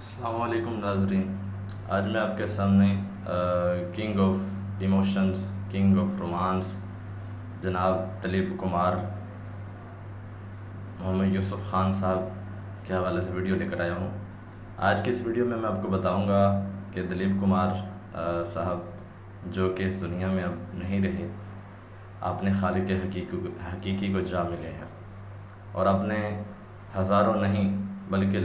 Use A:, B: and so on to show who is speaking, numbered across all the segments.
A: अस्सलाम वालेकुम नाज़रीन। आज मैं आपके सामने king of emotions, king of romance जनाब दिलीप कुमार मोहम्मद यूसुफ़ ख़ान साहब के हवाले से वीडियो लेकर आया हूँ। आज की इस वीडियो में मैं आपको बताऊँगा कि दिलीप कुमार साहब जो कि इस दुनिया में अब नहीं रहे, अपने खालिक हकीकी को जा मिले हैं और अपने हज़ारों नहीं बल्कि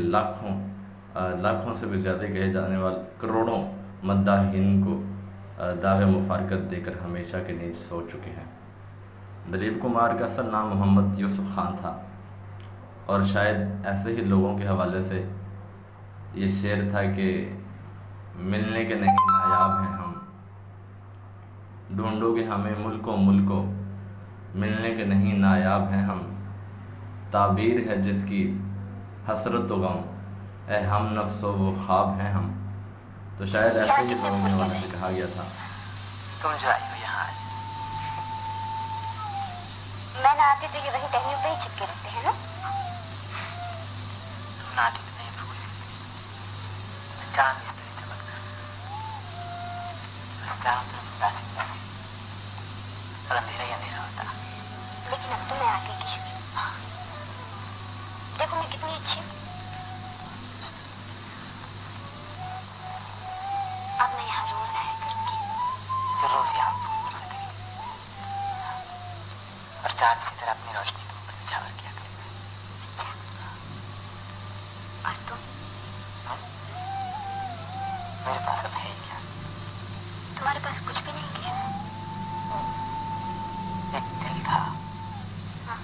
A: लाखों से भी ज़्यादा कहे जाने वाले करोड़ों मद्दाहीन को दाग़ मुफारकत देकर हमेशा के नीच सो चुके हैं। दिलीप कुमार का असल नाम मोहम्मद यूसुफ़ ख़ान था और शायद ऐसे ही लोगों के हवाले से ये शेर था कि मिलने के नहीं नायाब हैं हम, ढूंढोगे हमें मुल्कों मुल्कों, मिलने के नहीं नायाब हैं हम, ताबीर है जिसकी हसरत व गम, ए हम नफ्सो वो ख्वाब हैं हम। तो शायद ऐसे ही लोगों के हवाले से कहा गया था।
B: तुम जो आई हो यहाँ
C: मैं ना आती तो ये वही टहनियों पे ही चिपके रहते हैं ना।
B: तुम नाटी तो नहीं भूल, चांद इस तरह चमकता, बस चारों तरफ उदासी उदासी और अंधेरा ही अंधेरा होता।
C: लेकिन अब तो मैं आ गई किशोर। देखो मैं कितनी अच्छी हूँ। अब मैं यहाँ रोज आया करूँगी।
B: फिर रोज यहाँ फूल बरसा करेगी और चांद इसी तरह अपनी रोशनी तुम पर निछावर किया करेगा।
C: और तुम?
B: मेरे पास अब है क्या?
C: तुम्हारे पास कुछ भी नहीं किया।
B: एक दिल था
C: हाँ।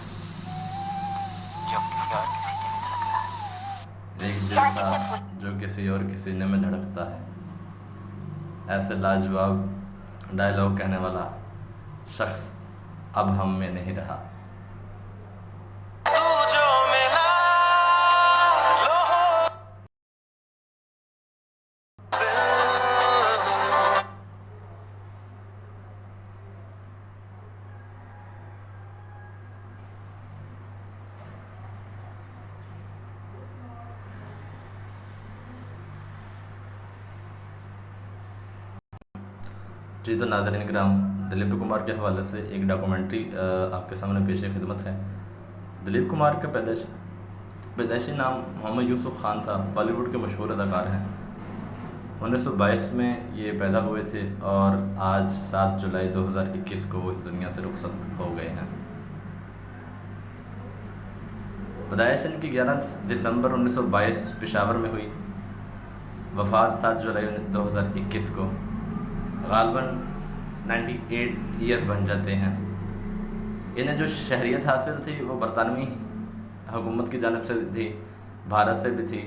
B: जो किसी और किसी ने में धड़क रहा है।
A: एक दिल था जो किसी और के सीने में धड़कता है। ऐसे लाजवाब डायलॉग कहने वाला शख्स अब हम में नहीं रहा। जी तो नाज़रीन किराम, दिलीप कुमार के हवाले से एक डॉक्यूमेंट्री आपके सामने पेश खिदमत है। दिलीप कुमार का पैदाइशी नाम मोहम्मद यूसुफ़ ख़ान था। बॉलीवुड के मशहूर अदाकार हैं। 1922 में ये पैदा हुए थे और आज 7 जुलाई 2021 को वो इस दुनिया से रुखसत हो गए हैं। पैदाइश इनकी 11 दिसंबर 1922 पेशावर में हुई। वफ़ात 7 जुलाई 2021 को। गालबन 98 ईयर बन जाते हैं। इन्हें जो शहरियत हासिल थी वो बरतानवी हुकूमत की जानब से थी, भारत से भी थी।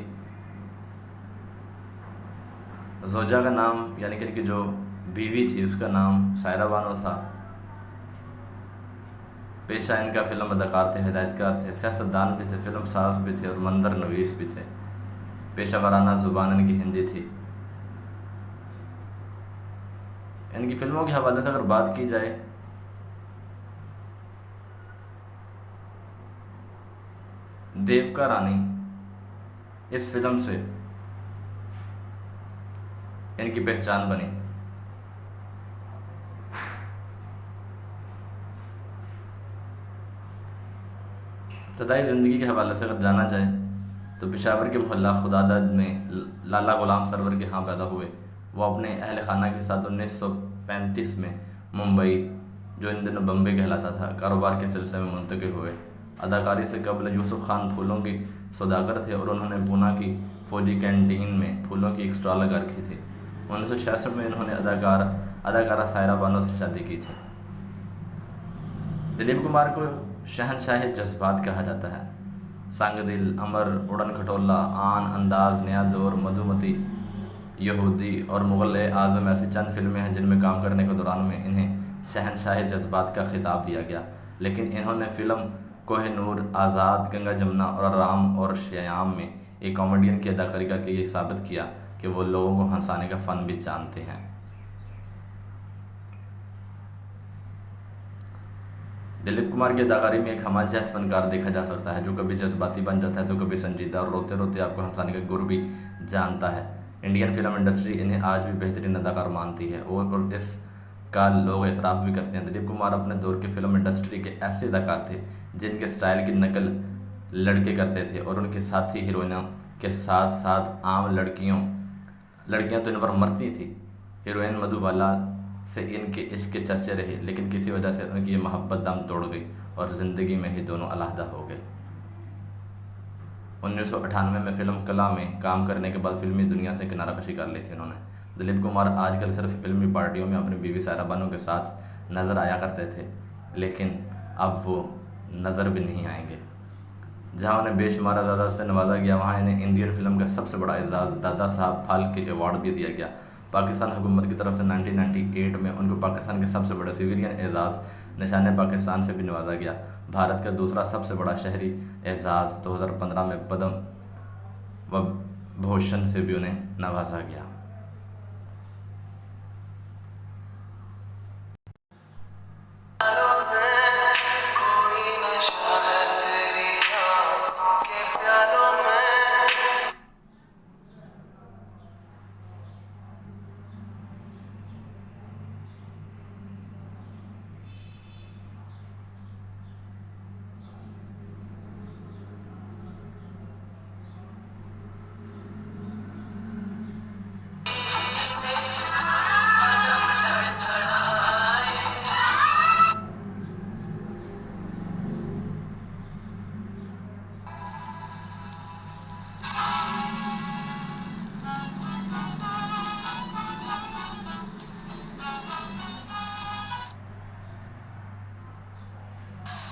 A: जोजा का नाम यानी कि इनकी जो बीवी थी उसका नाम सायरा बानो था। पेशा इनका फ़िल्म अदाकार थे, हिदायतकार थे, सियासतदान भी थे, फ़िल्म साज भी थे और मंदर नवीस भी थे। पेशा वाराना ज़ुबान इनकी हिंदी थी। इनकी फ़िल्मों के हवाले से अगर बात की जाए देवका रानी इस फिल्म से इनकी पहचान बनी। इब्तदाई ज़िंदगी के हवाले से अगर जाना जाए तो पेशावर के मोहल्ला खुदादद में लाला गुलाम सरवर के यहाँ पैदा हुए। वो अपने अहल खाना के साथ 1935 में मुंबई, जो इन दिनों बम्बे कहलाता था, कारोबार के सिलसिले में मुंतकिल हुए। अदाकारी से कबल यूसुफ़ ख़ान फूलों की सौदागर थे और उन्होंने पूना की फ़ौजी कैंटीन में फूलों की एक स्टॉल लगा रखी थी। 1966 में इन्होंने अदाकारा सायरा बानो से शादी की थी। दिलीप कुमार को शहनशाह जज्बात कहा जाता है। संग दिल, अमर, उड़न खटोला, आन, अंदाज, नया दौर, मधुमती, यहूदी और मुग़ल आज़म ऐसी चंद फिल्में हैं जिनमें काम करने के दौरान में इन्हें शहनशाह जज्बात का खिताब दिया गया। लेकिन इन्होंने फ़िल्म कोहिनूर, आज़ाद, गंगा जमुना और राम और श्याम में एक कॉमेडियन की अदाकारी करके ये साबित किया कि वो लोगों को हंसाने का फ़न भी जानते हैं। दिलीप कुमार की अदाकारी में एक हमाजहत फनकार देखा जा सकता है, जो कभी जज्बाती बन जाता है तो कभी संजीदा, और रोते रोते आपको हंसाने का गुर भी जानता है। इंडियन फिल्म इंडस्ट्री इन्हें आज भी बेहतरीन अदाकार मानती है और इसका लोग एतराफ़ भी करते हैं। दिलीप कुमार अपने दौर के फिल्म इंडस्ट्री के ऐसे अदाकार थे जिनके स्टाइल की नकल लड़के करते थे, और उनके साथी हीरोइनों के साथ साथ आम लड़कियां तो इन पर मरती थी। हीरोइन मधुबाला से इनके इश्क के चर्चे रहे, लेकिन किसी वजह से उनकी ये मोहब्बत दम तोड़ गई और ज़िंदगी में ही दोनों अलहदा हो गए। 1998 में फिल्म कला में काम करने के बाद फिल्मी दुनिया से किनारा कशी कर ली थी उन्होंने। दिलीप कुमार आजकल सिर्फ फिल्मी पार्टियों में अपनी बीवी सायरा बानो के साथ नज़र आया करते थे, लेकिन अब वो नज़र भी नहीं आएंगे। जहां उन्हें बेशुमार एजाज़त से नवाजा गया, वहां इन्हें इंडियन फिल्म का सबसे बड़ा एजाज़ दादा साहब फाल्के अवार्ड भी दिया गया। पाकिस्तान हुकूमत की तरफ से 1998 में उनको पाकिस्तान के सबसे बड़े सिविलियन एजाज़ निशान पाकिस्तान से भी नवाजा गया। भारत का दूसरा सबसे बड़ा शहरी एजाज़ 2015 में पद्म भूषण से भी उन्हें नवाजा गया।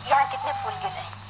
C: यहाँ कितने फूल गिर रहे हैं?